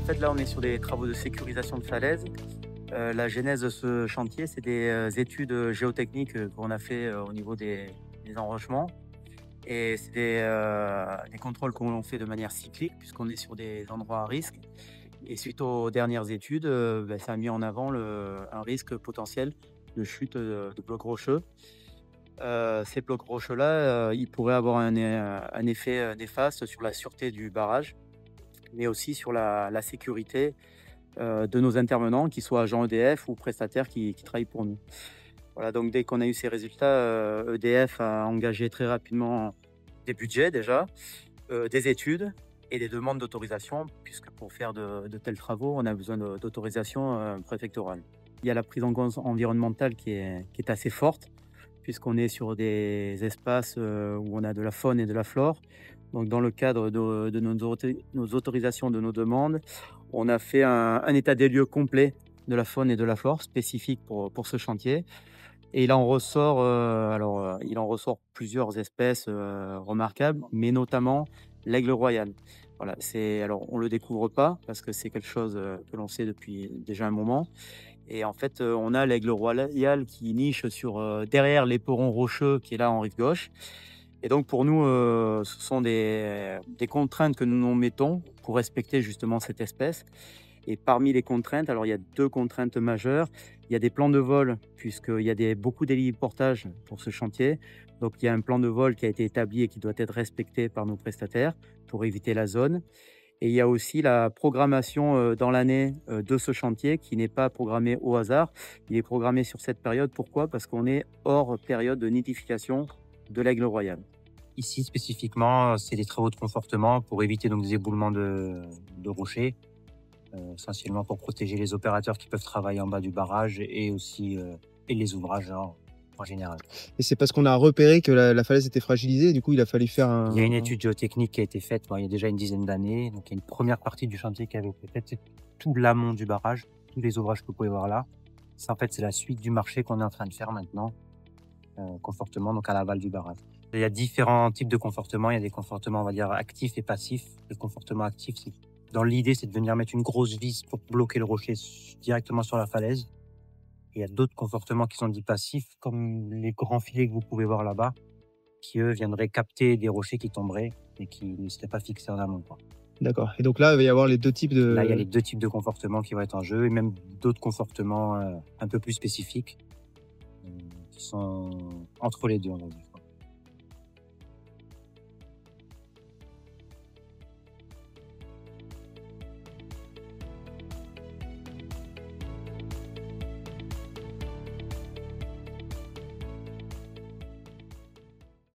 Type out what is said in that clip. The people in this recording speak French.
fait, là, on est sur des travaux de sécurisation de falaise. La genèse de ce chantier, c'est des études géotechniques qu'on a fait au niveau des enrochements. Et c'est des contrôles qu'on fait de manière cyclique, puisqu'on est sur des endroits à risque. Et suite aux dernières études, ça a mis en avant un risque potentiel de chute de blocs rocheux. Ces blocs rocheux-là, ils pourraient avoir un effet néfaste sur la sûreté du barrage, mais aussi sur la sécurité de nos intervenants, qu'ils soient agents EDF ou prestataires qui travaillent pour nous. Voilà, donc dès qu'on a eu ces résultats, EDF a engagé très rapidement des budgets déjà, des études et des demandes d'autorisation, puisque pour faire de tels travaux, on a besoin d'autorisation préfectorale. Il y a la prise en compte environnementale qui est assez forte, puisqu'on est sur des espaces où on a de la faune et de la flore. Donc dans le cadre de nos autorisations, de nos demandes, on a fait un état des lieux complet de la faune et de la flore spécifique pour ce chantier. Et il en ressort plusieurs espèces remarquables, mais notamment l'aigle royal. Voilà, alors on le découvre pas parce que c'est quelque chose que l'on sait depuis déjà un moment. Et en fait, on a l'aigle royal qui niche derrière l'éperon rocheux qui est là en rive gauche. Et donc pour nous, ce sont des contraintes que nous nous mettons pour respecter justement cette espèce. Et parmi les contraintes, alors il y a 2 contraintes majeures. Il y a des plans de vol, puisqu'il y a beaucoup d'héliportages pour ce chantier. Donc il y a un plan de vol qui a été établi et qui doit être respecté par nos prestataires pour éviter la zone. Et il y a aussi la programmation dans l'année de ce chantier qui n'est pas programmé au hasard. Il est programmé sur cette période. Pourquoi? Parce qu'on est hors période de nidification de l'aigle royal. Ici, spécifiquement, c'est des travaux de confortement pour éviter donc des éboulements de rochers, essentiellement pour protéger les opérateurs qui peuvent travailler en bas du barrage et aussi et les ouvrages en général. Et c'est parce qu'on a repéré que la falaise était fragilisée et du coup, il a fallu faire Il y a une étude géotechnique qui a été faite il y a déjà une dizaine d'années. Donc, il y a une première partie du chantier qui avait été faite, c'est tout l'amont du barrage, tous les ouvrages que vous pouvez voir là. Ça, en fait, c'est la suite du marché qu'on est en train de faire maintenant, confortement, donc à l'aval du barrage. Il y a différents types de confortements. Il y a des confortements, on va dire, actifs et passifs. Le confortement actif, dans l'idée, c'est de venir mettre une grosse vis pour bloquer le rocher directement sur la falaise. Et il y a d'autres confortements qui sont dits passifs, comme les grands filets que vous pouvez voir là-bas, qui eux viendraient capter des rochers qui tomberaient et qui ne seraient pas fixés en amont, quoi. D'accord. Et donc là, il va y avoir les 2 types de... Là, il y a les 2 types de comportements qui vont être en jeu et même d'autres comportements un peu plus spécifiques qui sont entre les deux, on va dire.